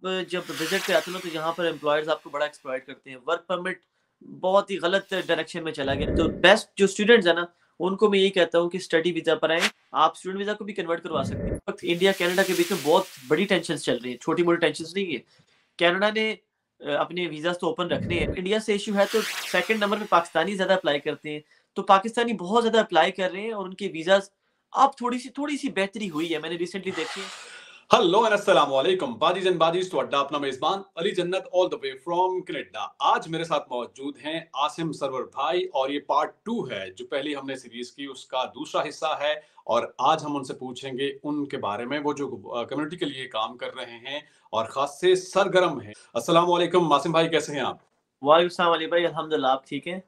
जब विज़िट पे आते हो ना तो यहाँ पर एम्प्लॉयर्स आपको बड़ा एक्सप्लॉइट करते हैं। वर्क परमिट बहुत ही गलत डायरेक्शन में चला गया। तो बेस्ट जो स्टूडेंट्स हैं ना, उनको मैं यही कहता हूँ कि स्टडी वीज़ा पर आएँ। आप स्टूडेंट वीज़ा को भी कन्वर्ट करवा सकते हैं। इस वक़्त इंडिया कनाडा के बीच में बहुत बड़ी टेंशन्स चल रही हैं, छोटी-मोटी टेंशन्स नहीं है। कनाडा ने अपने वीज़ाज़ तो ओपन रखने हैं। इंडिया से इश्यू है तो सेकंड नंबर पे पाकिस्तानी ज़्यादा अप्लाई करते हैं। तो पाकिस्तानी बहुत ज़्यादा अप्लाई कर रहे हैं और उनके वीज़ाज़ अब थोड़ी-सी बेहतरी हुई है। मैंने रिसेंटली देखे हैं। हेलो एंड अस्सलाम वालेकुम बादीज एंड बादीज तो अड्डा अपना मेजबान अली जन्नत all the way from Canada. आज मेरे साथ मौजूद हैं आसिम सरवर भाई और ये पार्ट 2 है। जो पहली हमने सीरीज की उसका दूसरा हिस्सा है और आज हम उनसे पूछेंगे उनके बारे में, वो जो कम्युनिटी के लिए काम कर रहे हैं और खास से सरगर्म हैं। अस्सलाम वालेकुम आसिम भाई, कैसे हैं आप? वालेकुम सलाम अली भाई, अल्हम्दुलिल्लाह आप ठीक हैं?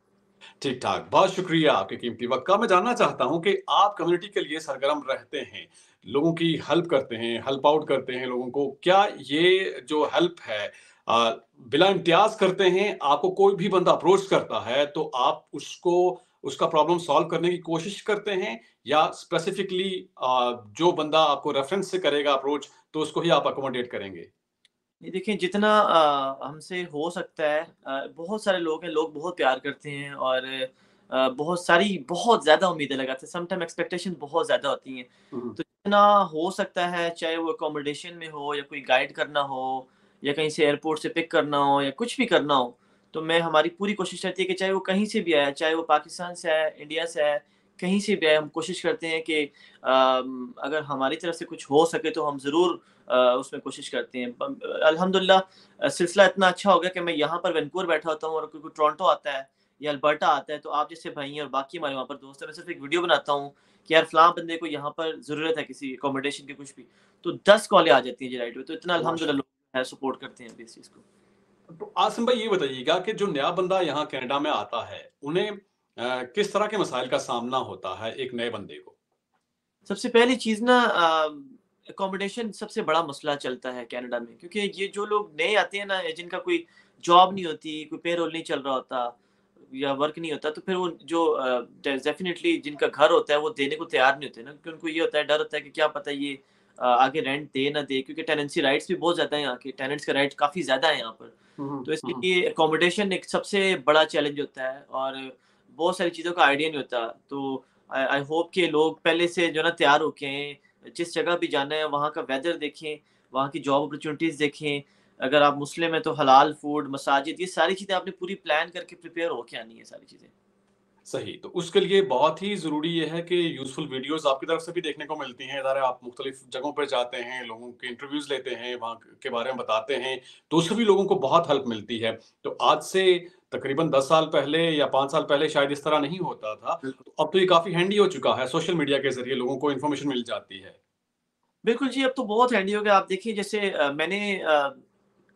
ठीक ठाक, बहुत शुक्रिया आपके कीमती वक्त का। मैं जानना चाहता हूं कि आप कम्युनिटी के लिए सरगर्म रहते हैं, लोगों की हेल्प करते हैं, हेल्प आउट करते हैं लोगों को। क्या ये जो हेल्प है बिला इम्तियाज करते हैं? आपको कोई भी बंदा अप्रोच करता है तो आप उसको उसका प्रॉब्लम सॉल्व करने की कोशिश करते हैं, या स्पेसिफिकली जो बंदा आपको रेफरेंस से करेगा अप्रोच तो उसको ही आप अकोमोडेट करेंगे? ये देखिए जितना हमसे हो सकता है, बहुत सारे लोग हैं, लोग बहुत प्यार करते हैं और बहुत ज़्यादा उम्मीदें लगाते हैं। समटाइम एक्सपेक्टेशन बहुत ज़्यादा होती हैं। हम्म। तो जितना हो सकता है, चाहे वो अकोमोडेशन में हो या कोई गाइड करना हो या कहीं से एयरपोर्ट से पिक करना हो या कुछ भी करना हो, तो मैं हमारी पूरी कोशिश रहती है कि चाहे वो कहीं से भी आए, चाहे वो पाकिस्तान से आए, इंडिया से आए, कहीं से भी आए, हम कोशिश करते हैं कि अगर हमारी तरफ से कुछ हो सके तो हम ज़रूर उसमें कोशिश करते हैं। अल्हम्दुलिल्लाह सिलसिला इतना अच्छा हो गया कि मैं यहाँ पर वैनकूवर बैठा होता हूँ और कोई कोई टोरंटो आता है या अल्बर्टा आता है, तो आप जैसे भाई हैं और बाकी हमारे वहाँ पर दोस्त हैं, मैं सिर्फ़ एक वीडियो बनाता हूँ कि यार फलाँ बंदे को यहाँ पर ज़रूरत है किसी अकोमोडेशन की कुछ भी, तो 10 कॉलें आ जाती हैं जी राइट में। तो इतना माशा। अल्हम्दुलिल्लाह लोग है सपोर्ट करते हैं अभी इस चीज़ को। तो आसिम भाई, ये बताइएगा कि जो नया बंदा यहाँ कनाडा में आता है, उन्हें किस तरह के मसाइल का सामना होता है एक नए बंदे को? सबसे पहली चीज़ ना अकोमोडेशन सबसे बड़ा मसला चलता है कनाडा में, क्योंकि ये जो लोग नए आते हैं ना, जिनका कोई जॉब नहीं होती, कोई पेरोल नहीं चल रहा होता या वर्क नहीं होता, तो फिर वो जो डेफ़िनिटली जिनका घर होता है वो देने को तैयार नहीं होते ना, क्योंकि उनको ये होता है, डर होता है कि क्या पता ये आगे रेंट दे ना दे, क्योंकि टेनेंसी राइट्स भी बहुत ज़्यादा है यहाँ के, टेनेंट्स का राइट काफ़ी ज़्यादा है यहाँ पर। तो इसके हम्म। लिए अकोमोडेशन एक सबसे बड़ा चैलेंज होता है और बहुत सारी चीज़ों का आइडिया नहीं होता। तो आई आई होप कि लोग पहले से जो है ना तैयार होके आएँ, जिस जगह भी जाना है वहाँ का वेदर देखें, वहाँ की जॉब अपॉर्च्युनिटीज़ देखें। अगर आप मुस्लिम हैं तो हलाल फूड, मसाजिद, ये सारी चीज़ें आपने पूरी प्लान करके प्रिपेयर होके आनी है सारी चीज़ें। सही, तो उसके लिए बहुत ही ज़रूरी ये है कि यूज़फुल वीडियोज़ आपकी तरफ से भी देखने को मिलती हैं। इधर आप मुख्तलिफ़ जगहों पे जाते हैं, लोगों के इंटरव्यूज़ लेते हैं, वहाँ के बारे में बताते हैं, तो उससे भी लोगों को बहुत हेल्प मिलती है। तो आज से तकरीबन 10 साल पहले या 5 साल पहले शायद इस तरह नहीं होता था। बिल्कुल। तो अब तो ये काफ़ी हैंडी हो चुका है, सोशल मीडिया के ज़रिए लोगों को इन्फॉर्मेशन मिल जाती है। बिल्कुल जी, अब तो बहुत हैंडी हो गया। आप देखिए जैसे मैंने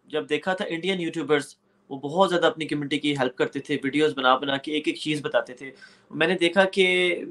जब देखा था इंडियन यूट्यूबर्स, वो बहुत ज़्यादा अपनी कम्युनिटी की हेल्प करते थे, वीडियोज़ बना-बना के एक-एक चीज़ बताते थे। मैंने देखा कि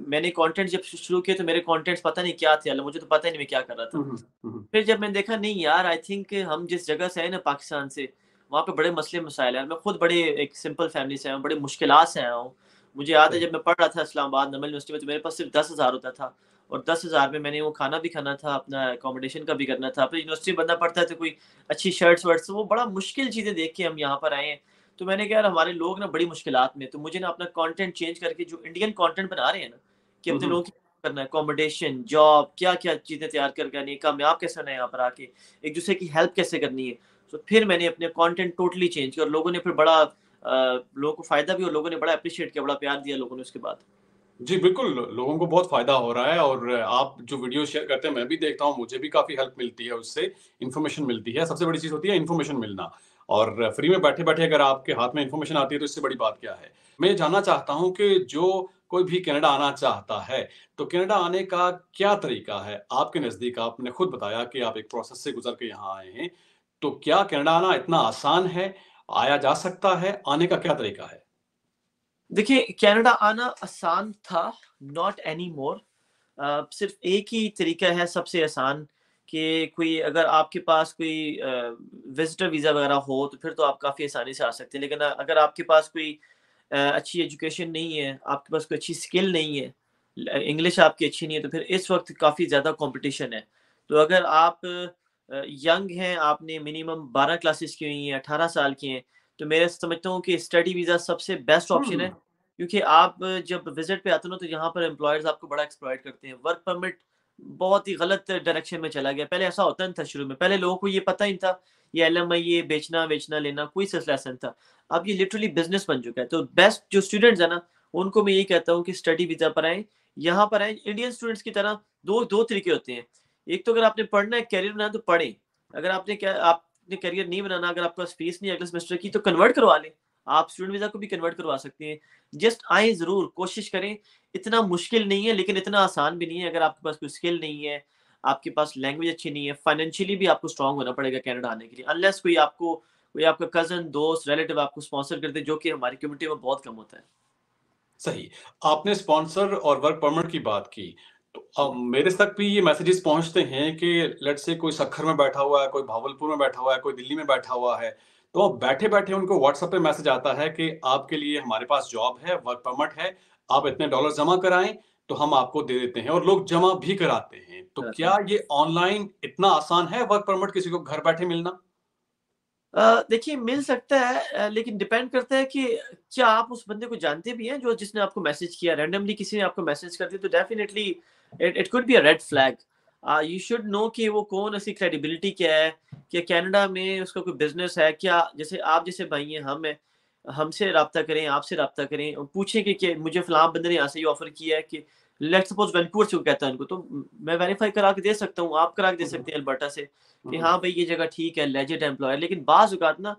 मैंने कंटेंट जब शुरू किए तो मेरे कंटेंट्स पता नहीं क्या थे, मुझे तो पता ही नहीं मैं क्या कर रहा था। हुँ, हुँ, हुँ, हुँ। फिर जब मैंने देखा नहीं यार, आई थिंक हम जिस जगह से आए ना पाकिस्तान से, वहाँ पे बड़े मसले मसाइल हैं। मैं खुद बड़े एक सिंपल फैमिली से आया हूँ, बड़ी मुश्किलात से आया हूँ। मुझे याद है सही। जब मैं पढ़ रहा था इस्लामाबाद नमल यूनिवर्सिटी में, तो मेरे पास सिर्फ़ 10,000 होता था और 10,000 में मैंने वो खाना भी खाना था, अपना अकोमोडेशन का भी करना था। फिर यूनिवर्सिटी में बनना पड़ता है तो कोई अच्छी शर्ट्स-वर्ट्स, वो बड़ा मुश्किल चीज़ें देख के हम यहाँ पर आए हैं। तो मैंने कहा यार हमारे लोग ना बड़ी मुश्किलात में हैं, तो मुझे ना अपना कंटेंट चेंज करके जो इंडियन कंटेंट बना रहे हैं ना, कि हुँ, अपने हुँ। लोगों की करना है, अकोमोडेशन, जॉब, क्या-क्या चीज़ें तैयार कर करनी है, कामयाब कैसे होना है यहाँ पर आके, एक-दूसरे की हेल्प कैसे करनी है। तो फिर मैंने अपने कंटेंट टोटली चेंज किया और लोगों ने फिर बड़ा लोगों को फ़ायदा भी और लोगों ने बड़ा एप्रिशिएट किया, बड़ा प्यार दिया लोगों ने उसके बाद। जी, बिल्कुल, लोगों को बहुत फ़ायदा हो रहा है और आप जो वीडियो शेयर करते हैं, मैं भी देखता हूँ, मुझे भी काफ़ी हेल्प मिलती है उससे, इन्फॉर्मेशन मिलती है। सबसे बड़ी चीज़ होती है इन्फॉर्मेशन मिलना और फ्री में बैठे-बैठे अगर आपके हाथ में इन्फॉर्मेशन आती है, तो इससे बड़ी बात क्या है। मैं ये जानना चाहता हूँ कि जो कोई भी कनाडा आना चाहता है, तो कनाडा आने का क्या तरीका है? आपके नज़दीक आपने खुद बताया कि आप एक प्रोसेस से गुज़र के यहाँ आए हैं, तो क्या कनाडा आना इतना आसान है? आया जा सकता है? आने का क्या तरीका है? देखिए, कनाडा आना आसान था, नॉट एनीमोर। सिर्फ़ एक ही तरीका है सबसे आसान, कि कोई अगर आपके पास कोई विज़िटर वीज़ा वग़ैरह हो, तो फिर तो आप काफ़ी आसानी से आ सकते हैं। लेकिन अगर आपके पास कोई अच्छी एजुकेशन नहीं है, आपके पास कोई अच्छी स्किल नहीं है, इंग्लिश आपकी अच्छी नहीं है, तो फिर इस वक़्त काफ़ी ज़्यादा कॉम्पिटिशन है। तो अगर आप यंग हैं, आपने मिनिमम 12 क्लासेस की हुई हैं, 18 साल के हैं, तो मैं समझता हूँ कि स्टडी वीज़ा सबसे बेस्ट ऑप्शन है। हुँ। क्योंकि आप जब विज़िट पे आते हो ना, तो यहाँ पर एम्प्लॉयर्स आपको बड़ा एक्सप्लॉइट करते हैं। वर्क परमिट बहुत ही गलत डायरेक्शन में चला गया। पहले ऐसा होता नहीं था शुरू में, पहले लोगों को ये पता ही नहीं था, ये एलएमआई, ये बेचना-वेचना, लेना कोई सिलसिला ऐसा नहीं था। अब ये लिटरली बिज़नेस बन चुका है। तो बेस्ट जो स्टूडेंट्स हैं ना, उनको मैं यही कहता हूँ कि स्टडी वीज़ा पर आएँ, यहाँ पर आएँ। इंडियन स्टूडेंट्स की तरह 2 तरीके होते हैं। एक तो अगर आपने पढ़ना है, करियर बनाना है तो पढ़ें। अगर आपने करियर नहीं बनाना, अगर आपके पास फीस नहीं है अगले सेमेस्टर की, तो कन्वर्ट करवा लें। आप स्टूडेंट वीज़ा को भी कन्वर्ट करवा सकते हैं। जस्ट आएँ ज़रूर, कोशिश करें। इतना मुश्किल नहीं है, लेकिन इतना आसान भी नहीं है। अगर आपके पास कोई स्किल नहीं है, आपके पास लैंग्वेज अच्छी नहीं है, फाइनेंशियली भी आपको स्ट्रॉन्ग होना पड़ेगा कनाडा आने के लिए। अनलेस कोई आपका कज़न, दोस्त, रिलेटिव आपको स्पॉन्सर कर दे, जो कि हमारी कम्युनिटी में बहुत कम होता है। सही। आपने स्पॉन्सर और वर्क परमिट की बात की, तो जी। मेरे तक भी ये मैसेजेस पहुँचते हैं कि लेट्स से कोई सक्खर में बैठा हुआ है, कोई भागलपुर में बैठा हुआ है, कोई दिल्ली में बैठा हुआ है, तो बैठे-बैठे उनको व्हाट्सएप पे मैसेज आता है कि आपके लिए हमारे पास जॉब है, वर्क परमिट है, आप इतने डॉलर जमा कराएँ, तो हम आपको दे देते हैं और लोग जमा भी कराते हैं। तो कराते हैं। क्या ये ऑनलाइन इतना आसान है वर्क परमिट किसी को घर बैठे मिलना? देखिए मिल सकता है, लेकिन डिपेंड करता है कि क्या आप उस बंदे को जानते भी हैं जो जिसने आपको मैसेज किया। रैंडमली किसी ने आपको मैसेज कर दिया तो definitely it it could be a red flag. You should know कि वो कौन, उसकी क्रेडिबिलिटी क्या है, कि कनाडा में उसका कोई बिज़नेस है क्या? जैसे आप जैसे भाई हैं, हम हैं, हमसे राब्ता करें, आपसे राब्ता करें और पूछें कि मुझे फलाँ बंदे ने यहाँ से ये ऑफ़र किया है कि लेट्स सपोज़ वैंकूवर से वो कहता है उनको, तो मैं वेरीफ़ाई करा के दे सकता हूँ, आप करा के दे हुँ, हुँ। सकते हैं अल्बर्टा से। हुँ, कि हुँ। हाँ भाई, ये जगह ठीक है, लेजिट एम्प्लॉयर। लेकिन बाज़ औक़ात ना,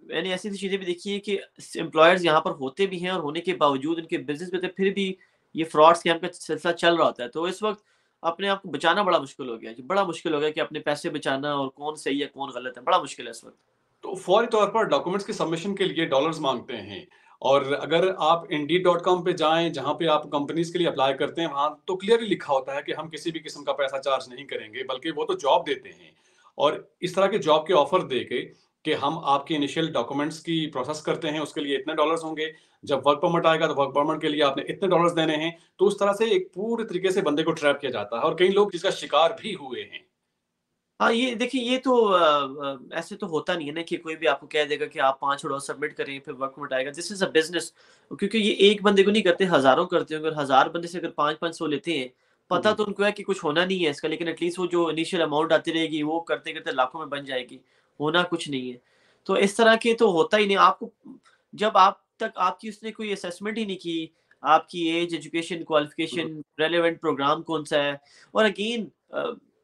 मैंने ऐसी-ऐसी चीज़ें भी देखी हैं कि एम्प्लॉयर्स यहाँ पर होते भी हैं और होने के बावजूद उनके बिज़नेस में तो फिर भी ये फ्रॉड स्कैम का सिलसिला चल रहा होता है। तो इस वक़्त अपने आप को बचाना बड़ा मुश्किल हो गया है जी, बड़ा मुश्किल हो गया कि अपने पैसे बचाना और कौन सही है, कौन गलत है, बड़ा मुश्किल है इस वक़्त। तो फौरी तौर पर डॉक्यूमेंट्स के सबमिशन के लिए डॉलर्स माँगते हैं और अगर आप इंडीड.कॉम पे जाएँ, जहाँ पे आप कंपनीज़ के लिए अप्लाई करते हैं, वहाँ तो क्लियरली लिखा होता है कि हम किसी भी किस्म का पैसा चार्ज नहीं करेंगे, बल्कि वो तो जॉब देते हैं। और इस तरह के जॉब के ऑफ़र दे के कि हम आपके इनिशियल डॉक्यूमेंट्स की प्रोसेस करते हैं, उसके लिए इतने डॉलर्स होंगे, जब वर्क परमिट आएगा, तो वर्क परमिट के लिए आपने इतने डॉलर्स देने हैं। तो उस तरह से एक पूरे तरीके से बंदे को ट्रैप किया जाता है और कई लोग इसका शिकार भी हुए हैं। हाँ, ये देखिए, ये तो ऐसे तो होता नहीं है ना कि कोई भी आपको कह देगा कि आप 5 डॉलर सबमिट करें फिर वर्क परमिट आएगा। This is a business. क्योंकि ये एक बंदे को नहीं करते, हज़ारों करते होंगे और 1000 बंदे से अगर 5-500 लेते हैं, हुँ, पता हुँ। तो उनको है कि कुछ होना नहीं है इसका, लेकिन एटलीस्ट वो जो इनिशियल अमाउंट आती रहेगी, वो करते-करते लाखों में बन जाएगी। होना कुछ नहीं है। तो इस तरह के तो होता ही नहीं। आपको जब आप तक आपकी उसने कोई असेसमेंट ही नहीं की, आपकी ऐज, एजुकेशन, हुँ। क्वालिफ़िकेशन, रेलेवेंट प्रोग्राम कौन-सा है, और अगेन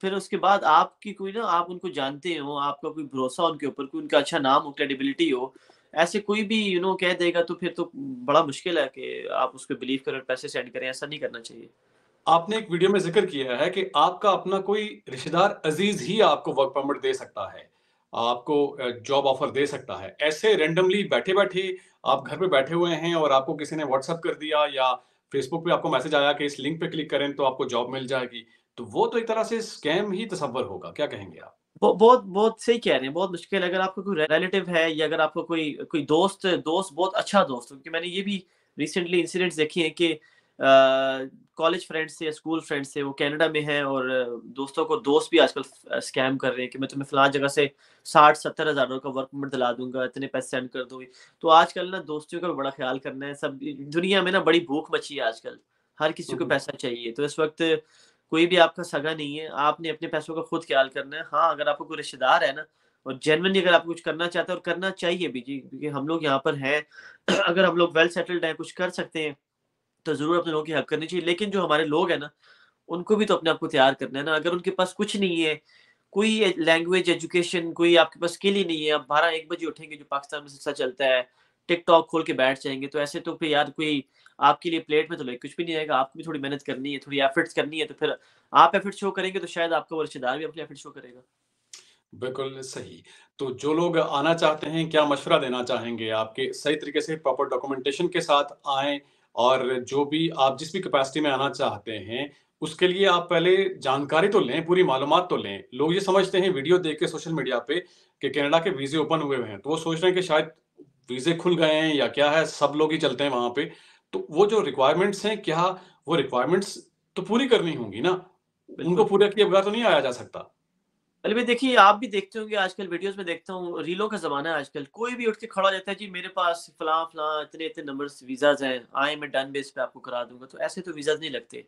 फिर उसके बाद आपकी कोई ना, आप उनको जानते हो, आपका कोई भरोसा उनके ऊपर, कोई उनका अच्छा नाम हो, क्रेडिबिलिटी हो, ऐसे कोई भी कह देगा तो फिर तो बड़ा मुश्किल है कि आप उसपे बिलीव करें और पैसे सेंड करें, ऐसा नहीं करना चाहिए। आपने एक वीडियो में ज़िक्र किया है कि आपका अपना कोई रिश्तेदार अज़ीज़ ही आपको वर्क परमिट दे सकता है। आपको जॉब ऑफ़र दे सकता है। ऐसे रैंडमली बैठे-बैठे आप घर पे बैठे हुए हैं और आपको किसी ने व्हाट्सएप कर दिया या फ़ेसबुक पे आपको मैसेज आया कि इस लिंक पे क्लिक करें तो आपको जॉब मिल जाएगी। तो वो तो एक तरह से स्कैम ही तस्वुर होगा। क्या कहेंगे आप? बहुत बहुत सही कह रहे हैं, बहुत मुश्किल है। अगर आपका कोई रिलेटिव है या अगर आपका कोई कोई दोस्त दोस्त बहुत अच्छा दोस्त हो, क्योंकि मैंने ये भी रिसेंटली इंसिडेंट्स देखे हैं कि कॉलेज फ्रेंड्स से या स्कूल फ्रेंड्स से, वो कनाडा में हैं और दोस्तों को दोस्त भी आजकल स्कैम कर रहे हैं कि मैं तुम्हें फलां जगह से 60-70 हज़ार डॉलर का वर्क परमिट दिला दूँगा, इतने पैसे सेंड कर दो। तो आजकल ना दोस्तियों का भी बड़ा ख़्याल करना है। सब दुनिया में ना बड़ी भूख मची है आजकल, हर किसी हुँ, को हुँ। पैसा चाहिए। तो इस वक़्त कोई भी आपका सगा नहीं है, आपने अपने पैसों का खुद ख़्याल करना है। हाँ, अगर आपको कोई रिश्तेदार है ना, और जेन्युइनली अगर आपको कुछ करना चाहता है, और करना चाहिए भी जी, क्योंकि हम लोग यहाँ पर हैं। अगर हम लोग वेल सेटल्ड हैं, कुछ कर सकते हैं, तो ज़रूर अपने लोगों की हेल्प करनी चाहिए। लेकिन जो हमारे लोग हैं ना, उनको भी तो अपने आप को तैयार करना है ना। अगर उनके पास कुछ नहीं है, कोई लैंग्वेज, एजुकेशन, कोई आपके पास स्किल ही नहीं है, आप 12-1 बजे उठेंगे जो पाकिस्तान में सिलसिला चलता है, टिकटॉक खोल के बैठ जाएँगे, तो ऐसे तो फिर यार कोई आपके लिए प्लेट में तो लेके कुछ भी नहीं आएगा। आपको भी थोड़ी मेहनत करनी है, थोड़ी एफर्ट्स करनी है, तो फिर आप एफर्ट शो करेंगे तो शायद आपका वो रिश्तेदार भी अपने एफर्ट शो करेगा। बिल्कुल सही। तो जो लोग आना चाहते हैं, क्या मशवरा देना चाहेंगे आपके सही तरीके से प्रॉपर डॉक्यूमेंटेशन के साथ आएँ और जो भी आप जिस भी कैपेसिटी में आना चाहते हैं, उसके लिए आप पहले जानकारी तो लें, पूरी मालूमात तो लें। लोग ये समझते हैं वीडियो देख के सोशल मीडिया पे कि कनाडा के वीज़े ओपन हुए हुए हैं, तो वो सोच रहे हैं कि शायद वीज़े खुल गए हैं या क्या है, सब लोग ही चलते हैं वहाँ पे। तो वो जो रिक्वायरमेंट्स हैं, क्या वो रिक्वायरमेंट्स तो पूरी करनी होंगी ना? उनको बिल्कुल। पूरा किए बगैर तो नहीं आया जा सकता। अरे भाई देखिए, आप भी देखते होंगे आजकल वीडियोज़ में देखता हूँ, रीलों का ज़माना है आजकल। कोई भी उठ के खड़ा हो जाता है, जी मेरे पास फलाँ-फलाँ इतने-इतने नंबर्स वीज़ाज़ हैं, आएँ मैं डन बेस पे आपको करा दूँगा। तो ऐसे तो वीज़ाज़ नहीं लगते।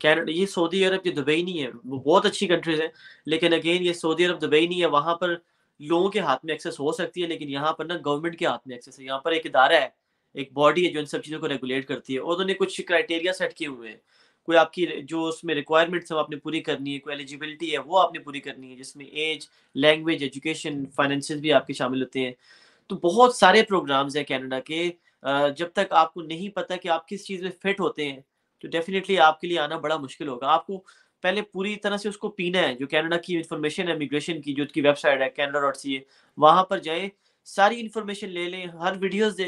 कैनेडा ये सऊदी अरब, ये दुबई नहीं है, वो बहुत अच्छी कंट्रीज़ हैं, लेकिन अगेन ये सऊदी अरब, दुबई नहीं है। वहाँ पर लोगों के हाथ में एक्सेस हो सकती है, लेकिन यहाँ पर ना गवर्नमेंट के हाथ में एक्सेस है। यहाँ पर एक इदारा है, एक बॉडी है जो इन सब चीज़ों को रेगुलेट करती है और उन्होंने कुछ क्राइटेरिया सेट किए हुए हैं। कोई आपकी जो उसमें रिक्वायरमेंट्स हैं वो आपने पूरी करनी है, कोई एलिजिबिलिटी है वो आपने पूरी करनी है, जिसमें ऐज, लैंग्वेज, एजुकेशन, फाइनेंसेस भी आपके शामिल होते हैं। तो बहुत सारे प्रोग्राम्स हैं कनाडा के। जब तक आपको नहीं पता कि आप किस चीज़ में फिट होते हैं, तो डेफ़िनिटली आपके लिए आना बड़ा मुश्किल होगा। आपको पहले पूरी तरह से उसको पीना है, जो कनाडा की इन्फॉर्मेशन है इमिग्रेशन की, जो उसकी वेबसाइट है canada.ca, वहाँ पर जाएँ, सारी इन्फॉर्मेशन ले लें, हर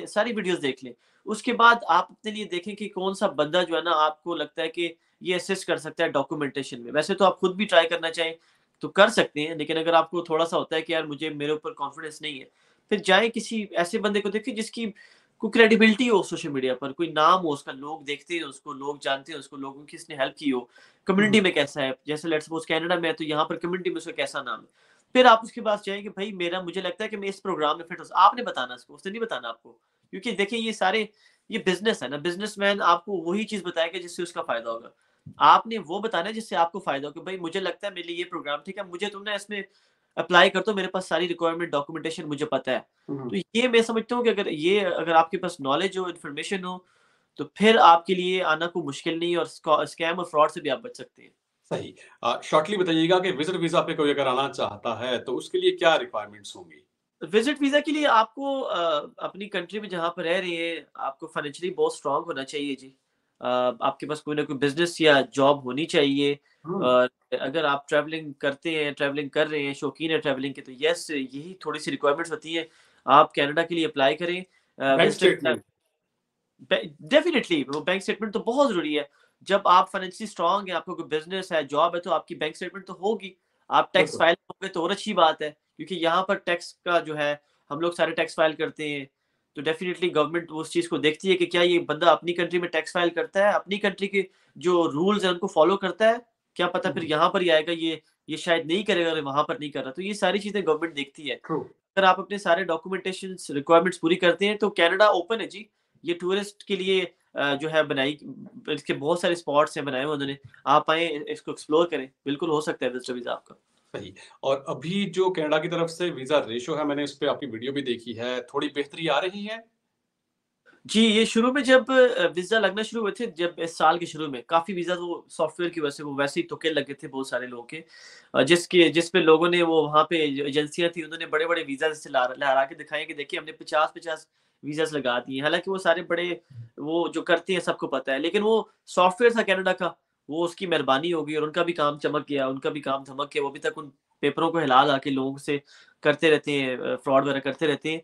सारी वीडियोज़ देख लें। उसके बाद आप अपने लिए देखें कि कौन-सा बंदा जो है ना आपको लगता है कि ये असिस्ट कर सकता है डॉक्यूमेंटेशन में। वैसे तो आप खुद भी ट्राई करना चाहें, तो कर सकते हैं, लेकिन अगर आपको थोड़ा-सा होता है कि यार मुझे मेरे ऊपर कॉन्फिडेंस नहीं है, फिर जाएँ किसी ऐसे बंदे को देखें जिसकी कोई क्रेडिबिलिटी हो सोशल मीडिया पर, कोई नाम हो उसका, लोग देखते हैं उसको, लोग जानते हैं उसको, लोगों की इसने हेल्प की हो, कम्युनिटी हुँ, में कैसा है, जैसे लेट्स सपोज़ कनाडा में है तो यहाँ पर कम्युनिटी में उसका कैसा नाम है। फिर आप उसके पास जाएँ कि भाई मेरा मुझे लगता है कि मैं इस प्रोग्राम में फिट हो आपने बताना उसको, उसने नहीं बताना आपको। क्योंकि देखिए ये बिज़नेस है ना, बिज़नेसमैन आपको वही चीज़ बताएगा जिससे उसका फ़ायदा होगा। आपने वो बताना है जिससे आपको फ़ायदा हो कि भाई मुझे लगता है मेरे लिए ये प्रोग्राम ठीक है, मुझे तुम ना इसमें अप्लाई कर दो, मेरे पास सारी रिक्वायरमेंट डॉक्यूमेंटेशन मुझे पता है। हुँ। तो ये मैं समझता हूँ कि अगर आपके पास नॉलेज हो, इन्फॉर्मेशन हो, तो फिर आपके लिए आना कोई मुश्किल नहीं है और स्कैम और फ्रॉड से भी आप बच सकते हैं। सही। शॉर्टली बताइएगा कि विज़िट वीज़ा पे कोई अगर आना चाहता है, तो उसके लिए क्या रिक्वायरमेंट्स होंगी? विज़िट वीज़ा के लिए आपको अपनी कंट्री में जहाँ पर रह रहे हैं, आपको फाइनेंशियली बहुत स्ट्रॉन्ग होना चाहिए जी। आपके पास कोई ना कोई बिज़नेस या जॉब होनी चाहिए। हुँ, और अगर आप ट्रैवलिंग करते हैं, ट्रैवलिंग कर रहे हैं, शौकीन हैं ट्रैवलिंग के, तो येस यही थोड़ी-सी रिक्वायरमेंट्स होती हैं। आप कनाडा के लिए अप्लाई करें। Bank visitor visa statement. Definitely वो बैंक स्टेटमेंट तो बहुत ज़रूरी है। जब आप फाइनेंशियली स्ट्रॉन्ग हैं, आपका कोई बिज़नेस है, जॉब है, तो आपकी बैंक स्टेटमेंट तो होगी। आप टैक्स बिल्कुल। फाइल करोगे तो और अच्छी बात है, क्योंकि यहाँ पर टैक्स का जो है, हम लोग सारे टैक्स फाइल करते हैं। तो डेफ़िनिटली गवर्नमेंट उस चीज़ को देखती है कि क्या ये बंदा अपनी कंट्री में टैक्स फाइल करता है, अपनी कंट्री के जो रूल्स हैं उनको फ़ॉलो करता है। क्या पता फिर हुँ, यहाँ पर ही आएगा, ये शायद नहीं करेगा अगर वहाँ पर नहीं कर रहा। तो ये सारी चीज़ें गवर्नमेंट देखती है। ट्रू। अगर आप अपने सारे डॉक्यूमेंटेशंस रिक्वायरमेंट्स पूरी करते हैं तो कनाडा ओपन है जी। ये टूरिस्ट के लिए जो है इसके बहुत सारे स्पॉट्स हैं बनाए हुए उन्होंने। आप आएँ इसको एक्सप्लोर करें। बिल्कुल हो सकता है विज़िटर वीज़ा आपका। सही। और अभी जो कनाडा की तरफ से वीज़ा रेशियो है, मैंने इस पे आपकी वीडियो भी देखी है, थोड़ी बेहतरी आ रही है? जी, ये शुरू में जब वीज़ा लगना शुरू हुए थे, जब इस साल के शुरू में, काफ़ी वीज़ा वो सॉफ्टवेयर की वजह से वो वैसे ही तुक्के लगे थे बहुत सारे लोगों के। जिस पे लोगों ने वो वहाँ पे जो एजेंसियाँ थी, उन्होंने बड़े-बड़े वीज़ा ऐसे लहरा के दिखाए कि देखिए हमने 50-50 वीज़ाज़ लगा दिए। हालाँकि वो सारे बड़े वो जो करते हैं सबको पता है, लेकिन वो सॉफ्टवेयर था कनाडा का, वो उसकी मेहरबानी हो गई और उनका भी काम चमक गया, उनका भी काम धमक गया। वो अभी तक उन पेपरों को हिला-हिला के लोगों से करते रहते हैं, फ्रॉड वगैरह करते रहते हैं।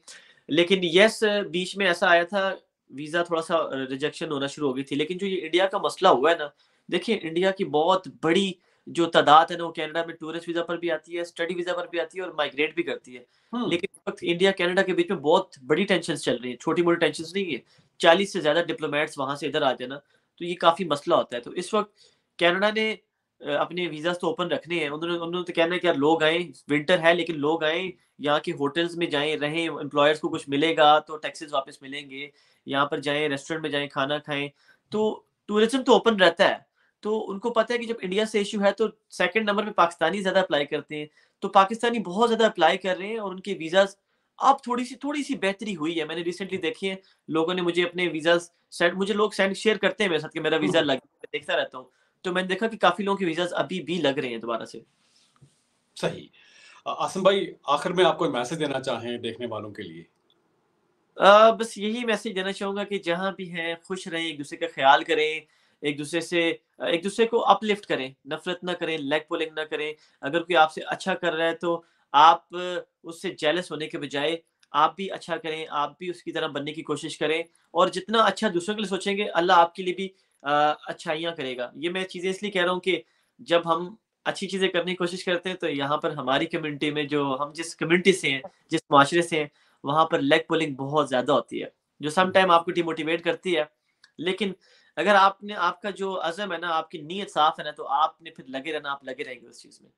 लेकिन येस, बीच में ऐसा आया था, वीज़ा थोड़ा-सा रिजेक्शन होना शुरू हो गई थी। लेकिन जो ये इंडिया का मसला हुआ है ना, देखिए इंडिया की बहुत बड़ी जो तादाद है ना, वो कनाडा में टूरिस्ट वीज़ा पर भी आती है, स्टडी वीज़ा पर भी आती है और माइग्रेट भी करती है। हुँ, लेकिन इस वक़्त इंडिया कनाडा के बीच में बहुत बड़ी टेंशन्स चल रही हैं, छोटी-मोटी टेंशन्स नहीं है। 40 से ज़्यादा डिप्लोमैट्स वहाँ से इधर आ जाए ना, तो ये काफ़ी मसला होता है। तो इस वक़्त कनाडा ने अपने वीज़ाज़ तो ओपन रखने हैं। उन्होंने उन्होंने तो कहना है कि यार लोग आएँ, विंटर है लेकिन लोग आएँ, यहाँ के होटल्स में जाएँ, रहें, एम्प्लॉयर्स को कुछ मिलेगा तो टैक्सेस वापस मिलेंगे। यहाँ पर जाएँ, रेस्टोरेंट में जाएँ, खाना खाएँ, तो टूरिज़्म तो ओपन रहता है। तो उनको पता है कि जब इंडिया से इश्यू है तो सेकंड नंबर पे पाकिस्तानी ज़्यादा अप्लाई करते हैं। तो पाकिस्तानी बहुत ज़्यादा अप्लाई कर रहे हैं और उनके वीज़ाज़ अब थोड़ी-सी बेहतरी हुई है। मैंने रिसेंटली देखे हैं, लोगों ने मुझे अपने वीज़ाज़ सेंड मुझे लोग सेंड शेयर करते हैं मेरे साथ कि मेरा वीज़ा हुँ, लग गया, मैं देखता रहता हूँ। तो मैंने देखा कि काफ़ी लोगों के वीज़ाज़ अभी भी लग रहे हैं दोबारा से। सही। आसिम भाई, आखिर में आप कोई मैसेज देना चाहें देखने वालों के लिए? बस यही मैसेज देना चाहूँगा कि जहाँ भी हैं खुश रहें, एक-दूसरे का ख़्याल करें, एक-दूसरे को अपलिफ्ट करें, नफ़रत ना करें, लेग पुलिंग ना करें। अगर कोई आपसे अच्छा कर रहा है तो आप उससे जेलस होने के बजाय आप भी अच्छा करें, आप भी उसकी तरह बनने की कोशिश करें और जितना अच्छा दूसरों के लिए सोचेंगे, अल्लाह आपके लिए भी अच्छाइयाँ करेगा। ये मैं चीज़ें इसलिए कह रहा हूँ कि जब हम अच्छी चीज़ें करने की कोशिश करते हैं तो यहाँ पर हमारी कम्युनिटी में जो हम जिस कम्युनिटी से हैं, जिस माशरे से हैं, वहाँ पर लेग पुलिंग बहुत ज़्यादा होती है, जो सम हुँ, टाइम आपको डिमोटिवेट करती है। लेकिन अगर आपका जो अज़्म है ना, आपकी नीयत साफ़ है ना, तो आपने फिर लगे रहना, आप लगे रहेंगे उस चीज़ में।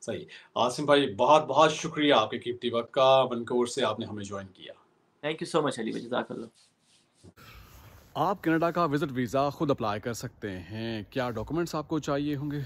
सही। आसिम भाई बहुत-बहुत शुक्रिया आपके कीमती वक़्त का, वैंकूवर से आपने हमें जॉइन किया। Thank you so much Ali भाई, जज़ाकल्लाह। आप कनाडा का विजिट वीज़ा खुद अप्लाई कर सकते हैं। क्या डॉक्यूमेंट्स आपको चाहिए होंगे?